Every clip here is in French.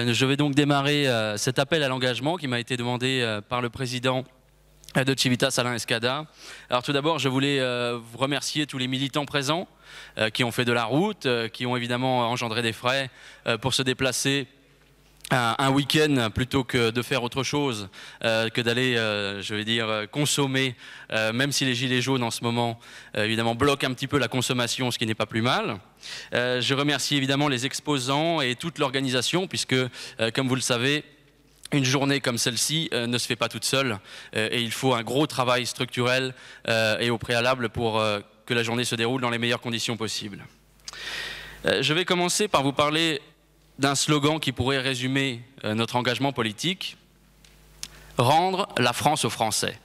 Je vais donc démarrer cet appel à l'engagement qui m'a été demandé par le président de Civitas, Alain Escada. Alors tout d'abord, je voulais vous remercier tous les militants présents qui ont fait de la route, qui ont évidemment engendré des frais pour se déplacer un week-end plutôt que de faire autre chose, que d'aller, je vais dire, consommer, même si les gilets jaunes en ce moment, évidemment, bloquent un petit peu la consommation, ce qui n'est pas plus mal. Je remercie évidemment les exposants et toute l'organisation, puisque, comme vous le savez, une journée comme celle-ci ne se fait pas toute seule, et il faut un gros travail structurel et au préalable pour que la journée se déroule dans les meilleures conditions possibles. Je vais commencer par vous parler d'un slogan qui pourrait résumer notre engagement politique: rendre la France aux Français.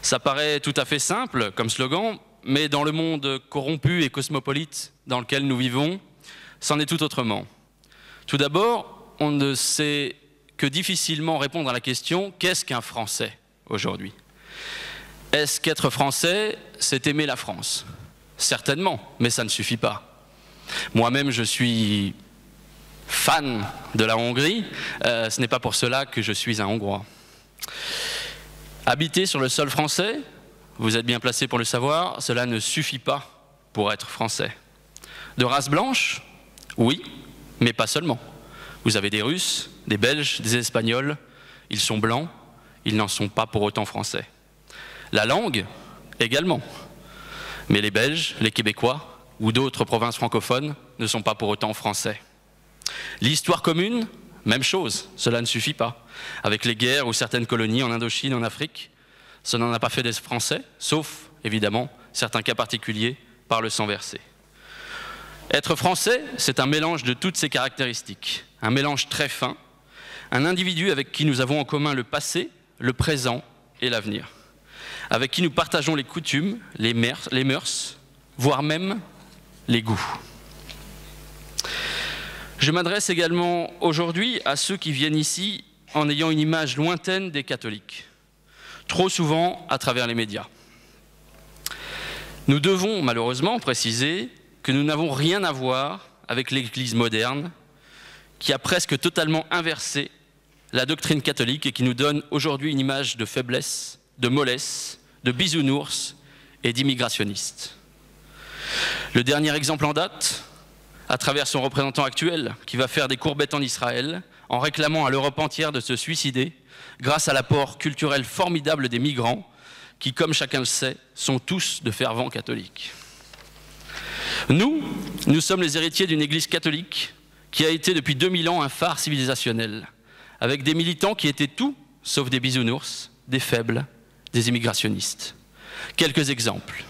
Ça paraît tout à fait simple comme slogan, mais dans le monde corrompu et cosmopolite dans lequel nous vivons, c'en est tout autrement. Tout d'abord, on ne sait que difficilement répondre à la question: qu'est-ce qu'un Français aujourd'hui? Est-ce qu'être Français, c'est aimer la France? Certainement, mais ça ne suffit pas. Moi-même, je suis fan de la Hongrie, ce n'est pas pour cela que je suis un Hongrois. Habiter sur le sol français, vous êtes bien placé pour le savoir, cela ne suffit pas pour être français. De race blanche, oui, mais pas seulement. Vous avez des Russes, des Belges, des Espagnols, ils sont blancs, ils n'en sont pas pour autant français. La langue, également. Mais les Belges, les Québécois ou d'autres provinces francophones ne sont pas pour autant français. L'histoire commune, même chose, cela ne suffit pas. Avec les guerres ou certaines colonies en Indochine, en Afrique, ça n'en a pas fait des Français, sauf, évidemment, certains cas particuliers par le sang versé. Être français, c'est un mélange de toutes ces caractéristiques, un mélange très fin, un individu avec qui nous avons en commun le passé, le présent et l'avenir, avec qui nous partageons les coutumes, les mœurs, voire même les goûts. Je m'adresse également aujourd'hui à ceux qui viennent ici en ayant une image lointaine des catholiques, trop souvent à travers les médias. Nous devons malheureusement préciser que nous n'avons rien à voir avec l'Église moderne, qui a presque totalement inversé la doctrine catholique et qui nous donne aujourd'hui une image de faiblesse, de mollesse, de bisounours et d'immigrationniste. Le dernier exemple en date, à travers son représentant actuel, qui va faire des courbettes en Israël, en réclamant à l'Europe entière de se suicider, grâce à l'apport culturel formidable des migrants, qui, comme chacun le sait, sont tous de fervents catholiques. Nous sommes les héritiers d'une Église catholique qui a été depuis 2000 ans un phare civilisationnel, avec des militants qui étaient tout sauf des bisounours, des faibles, des immigrationnistes. Quelques exemples.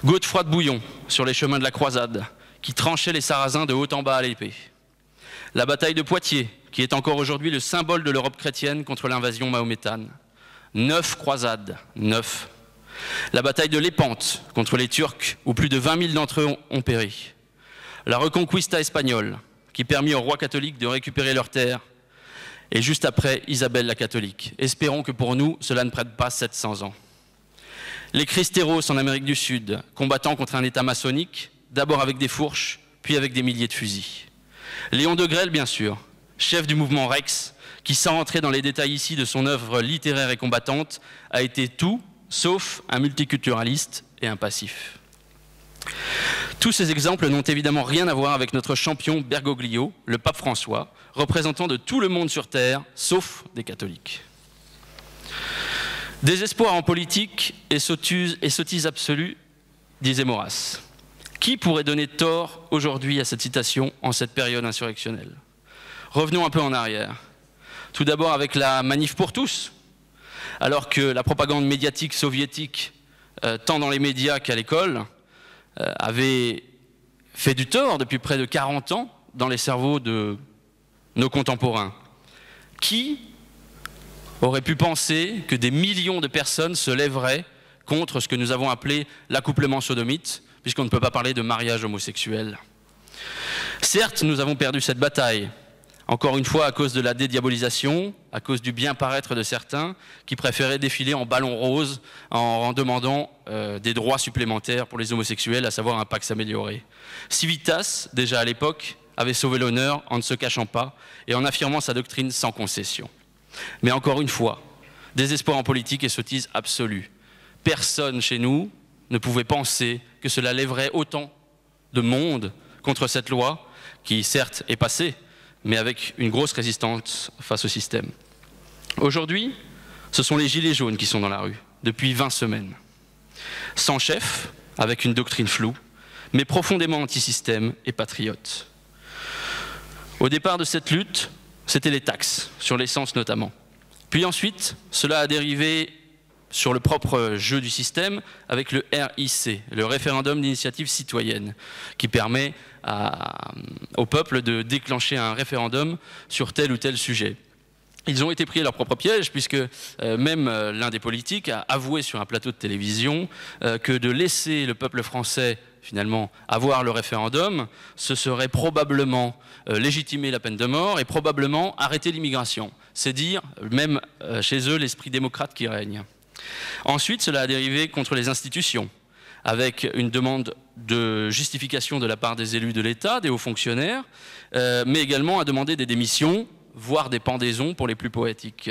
Godefroy de Bouillon, sur les chemins de la croisade, qui tranchait les Sarrasins de haut en bas à l'épée. La bataille de Poitiers, qui est encore aujourd'hui le symbole de l'Europe chrétienne contre l'invasion mahométane. 9 croisades, 9. La bataille de Lépante, contre les Turcs, où plus de 20 000 d'entre eux ont péri. La Reconquista espagnole, qui permit aux rois catholiques de récupérer leurs terres. Et juste après, Isabelle la catholique. Espérons que pour nous, cela ne prenne pas 700 ans. Les Cristeros en Amérique du Sud, combattant contre un État maçonnique, d'abord avec des fourches, puis avec des milliers de fusils. Léon de Grelle, bien sûr, chef du mouvement Rex, qui, sans rentrer dans les détails ici de son œuvre littéraire et combattante, a été tout sauf un multiculturaliste et un passif. Tous ces exemples n'ont évidemment rien à voir avec notre champion Bergoglio, le pape François, représentant de tout le monde sur Terre, sauf des catholiques. Désespoir en politique et sottise absolue, disait Maurras. Qui pourrait donner tort aujourd'hui à cette citation en cette période insurrectionnelle? Revenons un peu en arrière. Tout d'abord avec la manif pour tous. Alors que la propagande médiatique soviétique, tant dans les médias qu'à l'école, avait fait du tort depuis près de 40 ans dans les cerveaux de nos contemporains. Qui aurait pu penser que des millions de personnes se lèveraient contre ce que nous avons appelé l'accouplement sodomite, puisqu'on ne peut pas parler de mariage homosexuel. Certes, nous avons perdu cette bataille, encore une fois à cause de la dédiabolisation, à cause du bien paraître de certains qui préféraient défiler en ballon rose en demandant des droits supplémentaires pour les homosexuels, à savoir un Pax amélioré. Civitas, déjà à l'époque, avait sauvé l'honneur en ne se cachant pas et en affirmant sa doctrine sans concession. Mais encore une fois, désespoir en politique et sottise absolue. Personne chez nous ne pouvait penser que cela lèverait autant de monde contre cette loi qui, certes, est passée, mais avec une grosse résistance face au système. Aujourd'hui, ce sont les gilets jaunes qui sont dans la rue, depuis 20 semaines. Sans chef, avec une doctrine floue, mais profondément anti-système et patriote. Au départ de cette lutte, c'était les taxes, sur l'essence notamment. Puis ensuite, cela a dérivé sur le propre jeu du système avec le RIC, le référendum d'initiative citoyenne, qui permet au peuple de déclencher un référendum sur tel ou tel sujet. Ils ont été pris à leur propre piège, puisque même l'un des politiques a avoué sur un plateau de télévision que de laisser le peuple français finalement avoir le référendum, ce serait probablement légitimer la peine de mort et probablement arrêter l'immigration. C'est dire, même chez eux, l'esprit démocrate qui règne. Ensuite, cela a dérivé contre les institutions, avec une demande de justification de la part des élus de l'État, des hauts fonctionnaires, mais également à demander des démissions, voire des pendaisons pour les plus poétiques.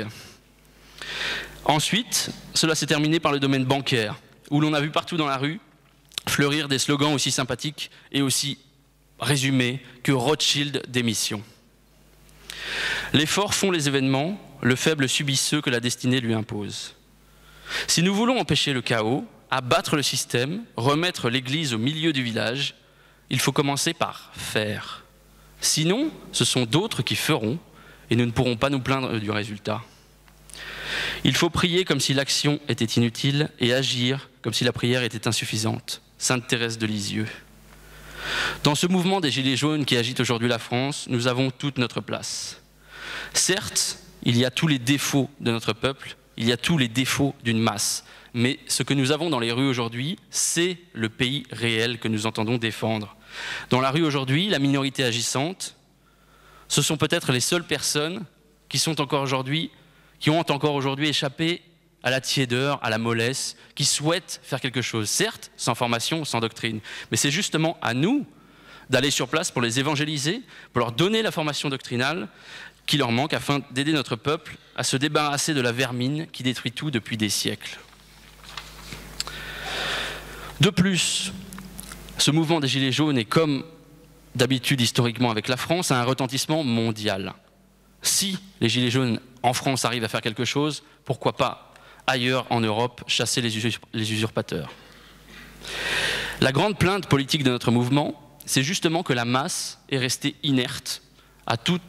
Ensuite, cela s'est terminé par le domaine bancaire, où l'on a vu partout dans la rue fleurir des slogans aussi sympathiques et aussi résumés que Rothschild démission. Les forts font les événements, le faible subit ceux que la destinée lui impose. Si nous voulons empêcher le chaos, abattre le système, remettre l'église au milieu du village, il faut commencer par faire. Sinon, ce sont d'autres qui feront et nous ne pourrons pas nous plaindre du résultat. Il faut prier comme si l'action était inutile et agir comme si la prière était insuffisante. Sainte Thérèse de Lisieux. Dans ce mouvement des Gilets jaunes qui agite aujourd'hui la France, nous avons toute notre place. Certes, il y a tous les défauts de notre peuple, il y a tous les défauts d'une masse. Mais ce que nous avons dans les rues aujourd'hui, c'est le pays réel que nous entendons défendre. Dans la rue aujourd'hui, la minorité agissante, ce sont peut-être les seules personnes qui ont encore aujourd'hui échappé à la tiédeur, à la mollesse, qui souhaitent faire quelque chose, certes, sans formation, sans doctrine. Mais c'est justement à nous d'aller sur place pour les évangéliser, pour leur donner la formation doctrinale qui leur manque afin d'aider notre peuple à se débarrasser de la vermine qui détruit tout depuis des siècles. De plus, ce mouvement des Gilets jaunes est comme d'habitude historiquement avec la France, a un retentissement mondial. Si les Gilets jaunes en France arrivent à faire quelque chose, pourquoi pas ailleurs en Europe chasser les usurpateurs? La grande plainte politique de notre mouvement, c'est justement que la masse est restée inerte à tous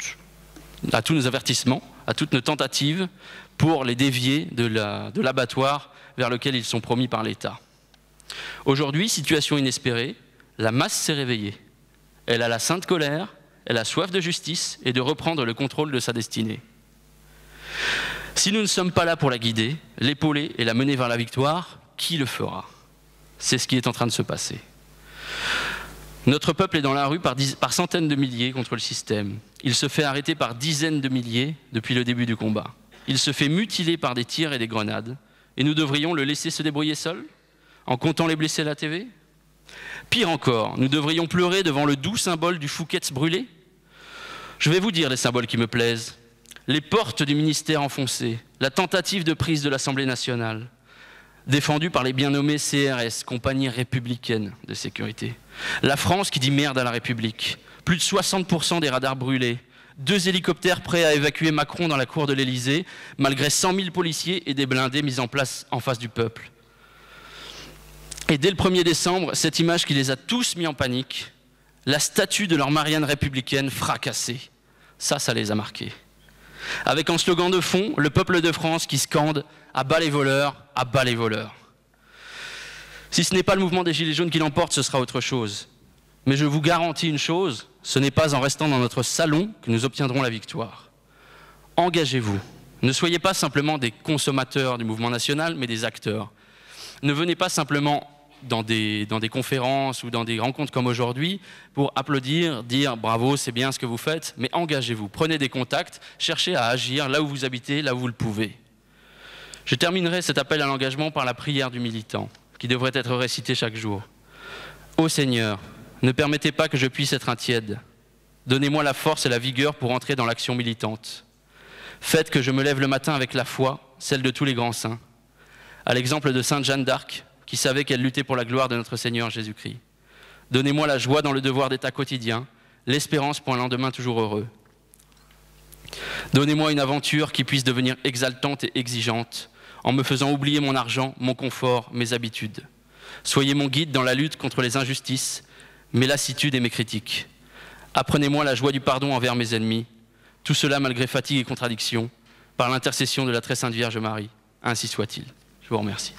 nos avertissements, à toutes nos tentatives pour les dévier de l'abattoir vers lequel ils sont promis par l'État. Aujourd'hui, situation inespérée, la masse s'est réveillée. Elle a la sainte colère, elle a soif de justice et de reprendre le contrôle de sa destinée. Si nous ne sommes pas là pour la guider, l'épauler et la mener vers la victoire, qui le fera? C'est ce qui est en train de se passer. Notre peuple est dans la rue par centaines de milliers contre le système. Il se fait arrêter par dizaines de milliers depuis le début du combat. Il se fait mutiler par des tirs et des grenades. Et nous devrions le laisser se débrouiller seul, en comptant les blessés à la TV? Pire encore, nous devrions pleurer devant le doux symbole du Fouquet's brûlé? Je vais vous dire les symboles qui me plaisent. Les portes du ministère enfoncées, la tentative de prise de l'Assemblée nationale, défendue par les bien nommés CRS, compagnie républicaine de sécurité. La France qui dit merde à la République. Plus de 60% des radars brûlés. 2 hélicoptères prêts à évacuer Macron dans la cour de l'Élysée, malgré 100 000 policiers et des blindés mis en place en face du peuple. Et dès le 1er décembre, cette image qui les a tous mis en panique, la statue de leur Marianne républicaine fracassée. Ça les a marqués. Avec en slogan de fond, le peuple de France qui scande « à bas les voleurs, à bas les voleurs ». Si ce n'est pas le mouvement des Gilets jaunes qui l'emporte, ce sera autre chose. Mais je vous garantis une chose, ce n'est pas en restant dans notre salon que nous obtiendrons la victoire. Engagez-vous. Ne soyez pas simplement des consommateurs du mouvement national, mais des acteurs. Ne venez pas simplement dans des conférences ou dans des rencontres comme aujourd'hui pour applaudir, dire bravo, c'est bien ce que vous faites, mais engagez-vous, prenez des contacts, cherchez à agir là où vous habitez, là où vous le pouvez. Je terminerai cet appel à l'engagement par la prière du militant, qui devrait être récitée chaque jour. Ô Seigneur, ne permettez pas que je puisse être un tiède. Donnez-moi la force et la vigueur pour entrer dans l'action militante. Faites que je me lève le matin avec la foi, celle de tous les grands saints. À l'exemple de Sainte Jeanne d'Arc, qui savait qu'elle luttait pour la gloire de notre Seigneur Jésus-Christ. Donnez-moi la joie dans le devoir d'état quotidien, l'espérance pour un lendemain toujours heureux. Donnez-moi une aventure qui puisse devenir exaltante et exigeante, en me faisant oublier mon argent, mon confort, mes habitudes. Soyez mon guide dans la lutte contre les injustices, mes lassitudes et mes critiques. Apprenez-moi la joie du pardon envers mes ennemis, tout cela malgré fatigue et contradiction, par l'intercession de la très sainte Vierge Marie. Ainsi soit-il. Je vous remercie.